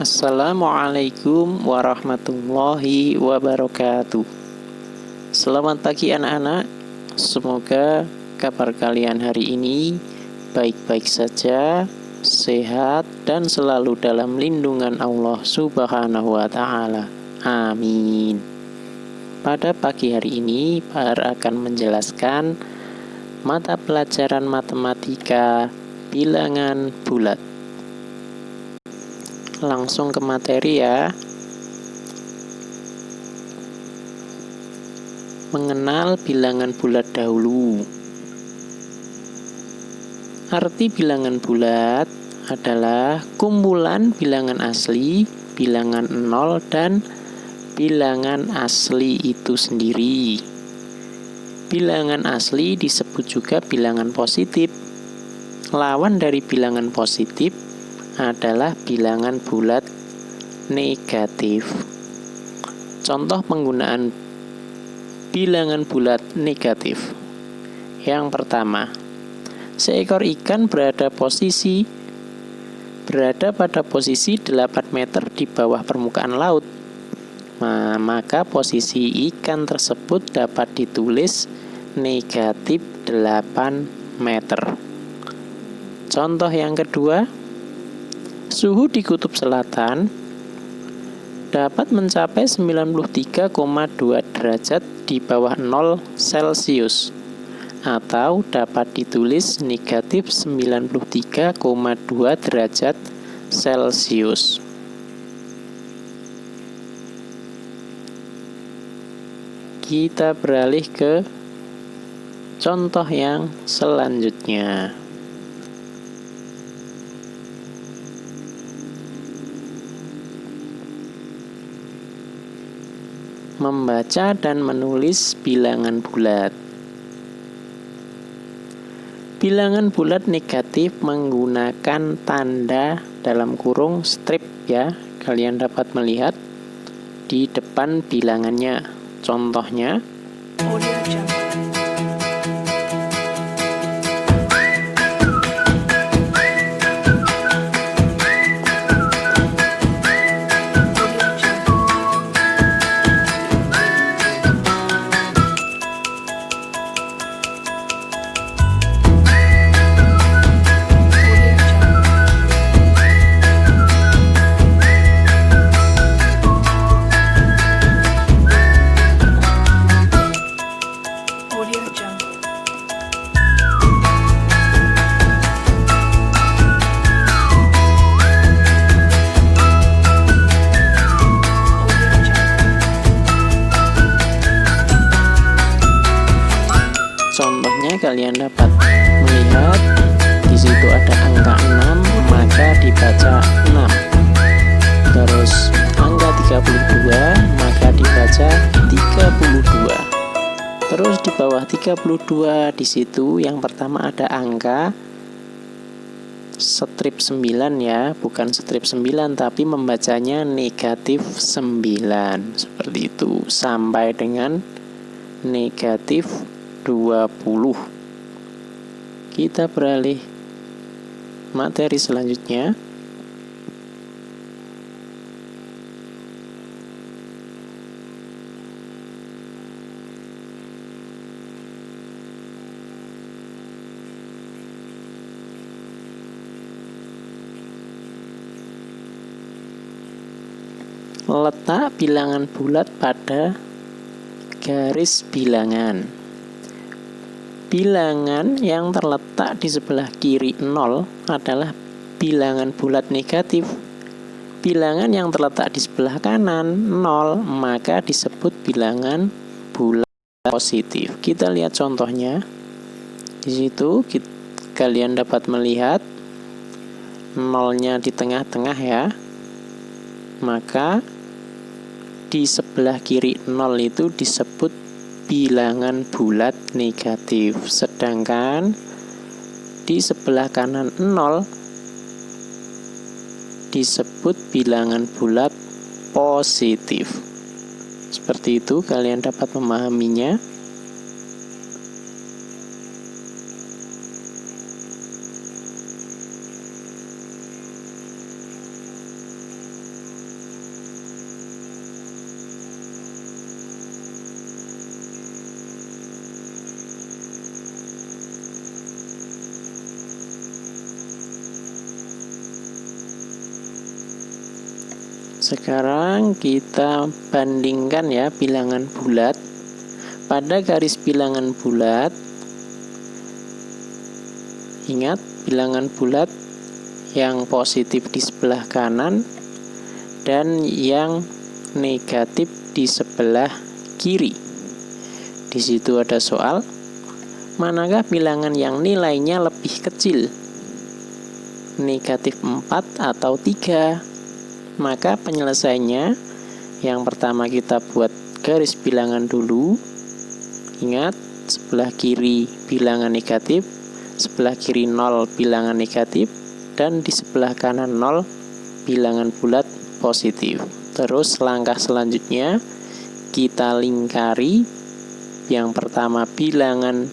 Assalamualaikum warahmatullahi wabarakatuh. Selamat pagi anak-anak. Semoga kabar kalian hari ini baik-baik saja, sehat, dan selalu dalam lindungan Allah Subhanahu wa Ta'ala. Amin. Pada pagi hari ini, Pak akan menjelaskan mata pelajaran matematika bilangan bulat. Langsung ke materi ya. Mengenal bilangan bulat dahulu. Arti bilangan bulat adalah kumpulan bilangan asli, bilangan 0, dan bilangan asli itu sendiri. Bilangan asli disebut juga bilangan positif. Lawan dari bilangan positif adalah bilangan bulat negatif. Contoh penggunaan bilangan bulat negatif. Yang pertama, seekor ikan berada pada posisi 8 meter di bawah permukaan laut. Maka posisi ikan tersebut dapat ditulis negatif 8 meter. Contoh yang kedua, suhu di kutub selatan dapat mencapai 93,2 derajat di bawah 0 Celcius atau dapat ditulis negatif 93,2 derajat Celcius. Kita beralih ke contoh yang selanjutnya. Membaca dan menulis bilangan bulat. Bilangan bulat negatif menggunakan tanda dalam kurung strip ya. Kalian dapat melihat di depan bilangannya. Contohnya kalian dapat melihat di situ ada angka 6, maka dibaca 6. Terus angka 32, maka dibaca 32. Terus di bawah 32 di situ yang pertama ada angka strip 9 ya, bukan strip 9 tapi membacanya negatif 9. Seperti itu sampai dengan negatif 20. Kita beralih materi selanjutnya. Letak bilangan bulat pada garis bilangan. Bilangan yang terletak di sebelah kiri 0 adalah bilangan bulat negatif. Bilangan yang terletak di sebelah kanan 0 maka disebut bilangan bulat positif. Kita lihat contohnya. Di situ kalian dapat melihat 0-nya di tengah-tengah ya. Maka di sebelah kiri 0 itu disebut bilangan bulat negatif, sedangkan di sebelah kanan 0 disebut bilangan bulat positif. Seperti itu kalian dapat memahaminya. Sekarang kita bandingkan ya bilangan bulat. Pada garis bilangan bulat, ingat bilangan bulat yang positif di sebelah kanan dan yang negatif di sebelah kiri. Di situ ada soal, manakah bilangan yang nilainya lebih kecil? Negatif 4 atau 3? Maka penyelesaiannya, yang pertama kita buat garis bilangan dulu. Ingat, sebelah kiri bilangan negatif, sebelah kiri 0 bilangan negatif, dan di sebelah kanan 0 bilangan bulat positif. Terus langkah selanjutnya kita lingkari. Yang pertama bilangan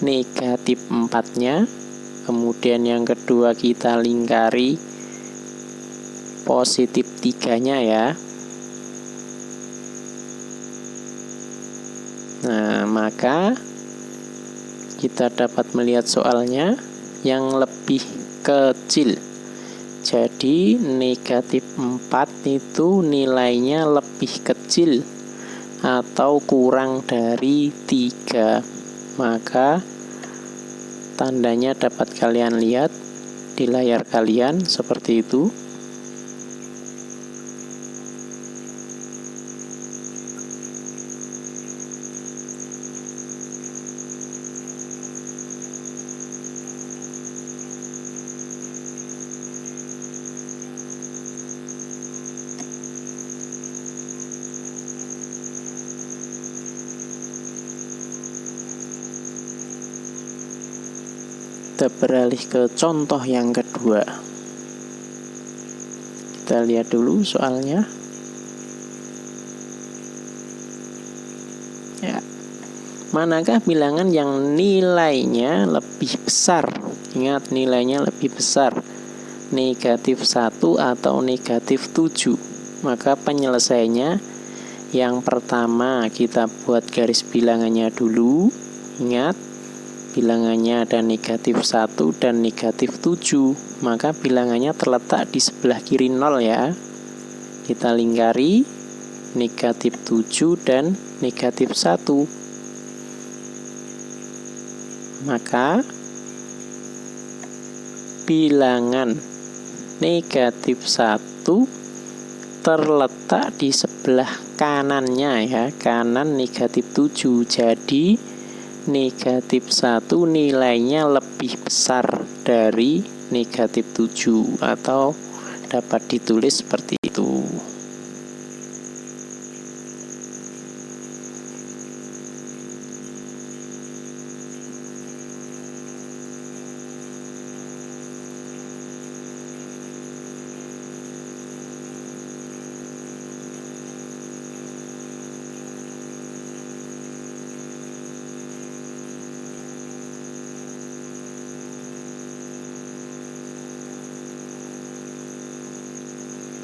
negatif 4-nya, kemudian yang kedua kita lingkari positif 3-nya ya. Nah, maka kita dapat melihat soalnya yang lebih kecil. Jadi negatif 4 itu nilainya lebih kecil atau kurang dari 3. Maka tandanya dapat kalian lihat di layar kalian seperti itu. Kita beralih ke contoh yang kedua. Kita lihat dulu soalnya. Ya. Manakah bilangan yang nilainya lebih besar? Ingat, nilainya lebih besar. Negatif 1 atau negatif 7. Maka penyelesaiannya, yang pertama kita buat garis bilangannya dulu. Ingat, bilangannya ada negatif 1 dan negatif 7. Maka bilangannya terletak di sebelah kiri 0 ya. Kita lingkari negatif 7 dan negatif 1. Maka bilangan negatif 1 terletak di sebelah kanannya ya. Kanan negatif 7. Jadi negatif 1 nilainya lebih besar dari negatif 7, atau dapat ditulis seperti itu.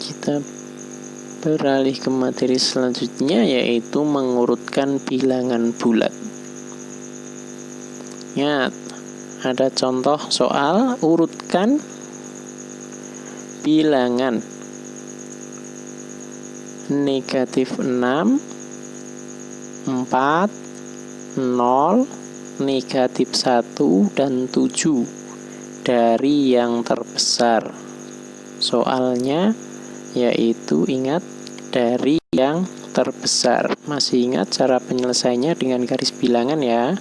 Kita beralih ke materi selanjutnya, yaitu mengurutkan bilangan bulat. Ingat, ada contoh soal urutkan bilangan negatif 6, 4, 0, negatif 1, dan 7 dari yang terbesar. Soalnya yaitu ingat, dari yang terbesar. Masih ingat cara penyelesaiannya dengan garis bilangan ya.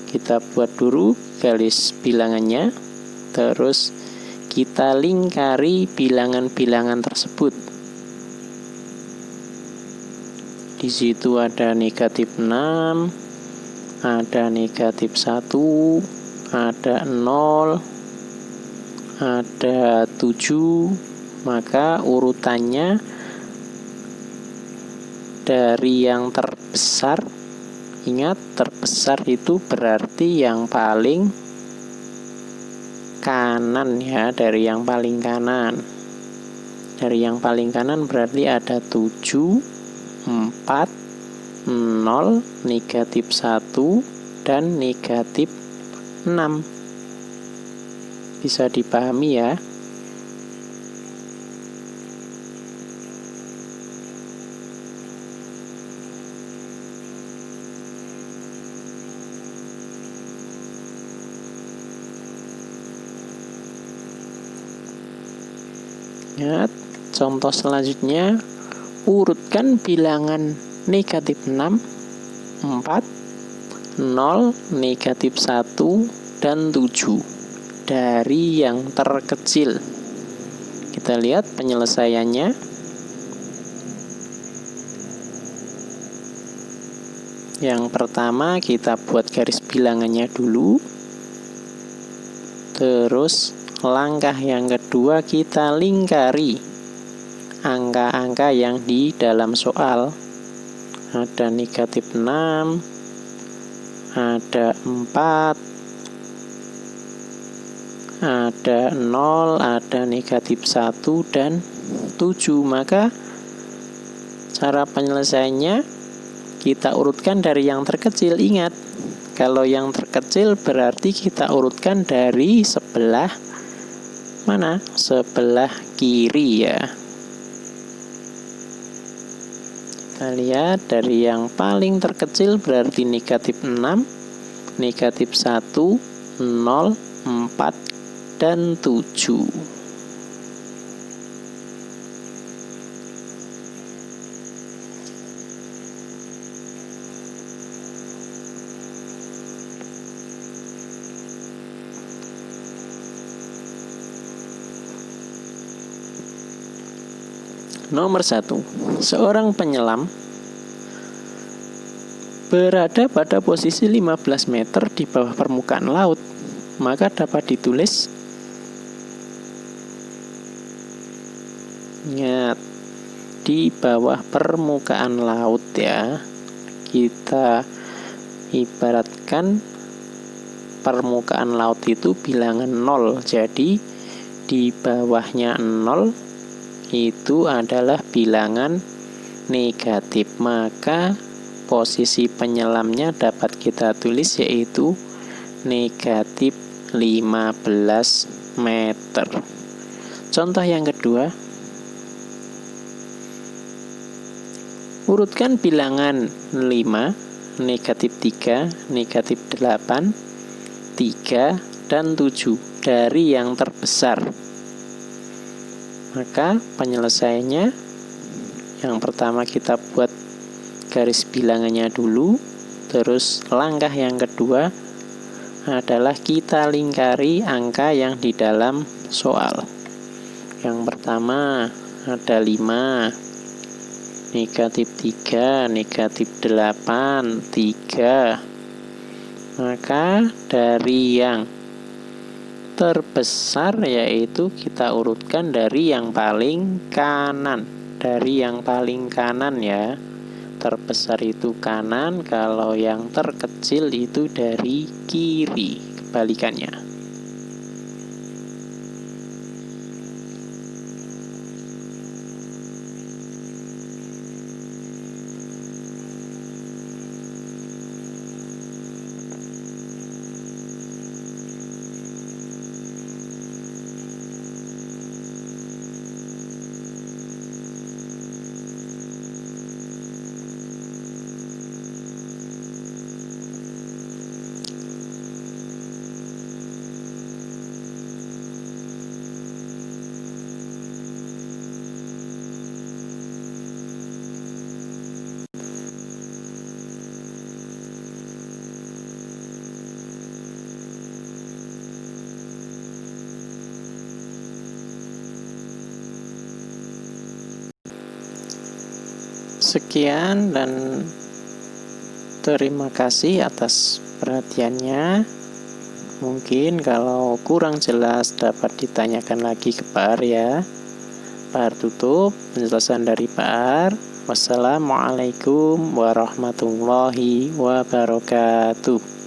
Kita buat dulu garis bilangannya, terus kita lingkari bilangan-bilangan tersebut. Di situ ada negatif 6, ada negatif 1, ada 0, ada 7. Maka urutannya dari yang terbesar. Ingat, terbesar itu berarti yang paling kanan ya, dari yang paling kanan. Dari yang paling kanan berarti ada 7, 4, 0, negatif 1, dan negatif 6. Bisa dipahami ya. Ingat, contoh selanjutnya, urutkan bilangan negatif 6, 4, 0, negatif 1, dan 7 dari yang terkecil. Kita lihat penyelesaiannya. Yang pertama kita buat garis bilangannya dulu. Terus langkah yang kedua kita lingkari angka-angka yang di dalam soal. Ada negatif 6, ada 4, ada 0, ada negatif 1, dan 7. Maka cara penyelesaiannya kita urutkan dari yang terkecil. Ingat, kalau yang terkecil berarti kita urutkan dari sebelah mana? Sebelah kiri ya. Kita lihat dari yang paling terkecil berarti negatif 6, negatif 1, 0, 4, dan 7. Nomor 1. Seorang penyelam berada pada posisi 15 meter di bawah permukaan laut. Maka dapat ditulis, ingat, di bawah permukaan laut ya. Kita ibaratkan permukaan laut itu bilangan 0. Jadi di bawahnya 0 itu adalah bilangan negatif. Maka posisi penyelamnya dapat kita tulis yaitu negatif 15 meter. Contoh yang kedua, urutkan bilangan 5, negatif 3, negatif 8, 3, dan 7 dari yang terbesar. Maka penyelesaiannya, yang pertama kita buat garis bilangannya dulu. Terus langkah yang kedua adalah kita lingkari angka yang di dalam soal. Yang pertama ada 5, negatif 3, negatif 8, 3. Maka dari yang terbesar yaitu kita urutkan dari yang paling kanan. Dari yang paling kanan ya. Terbesar itu kanan, kalau yang terkecil itu dari kiri, kebalikannya. Sekian dan terima kasih atas perhatiannya. Mungkin kalau kurang jelas dapat ditanyakan lagi ke Pak Ar ya. Pak Ar tutup penjelasan dari Pak Ar. Wassalamualaikum warahmatullahi wabarakatuh.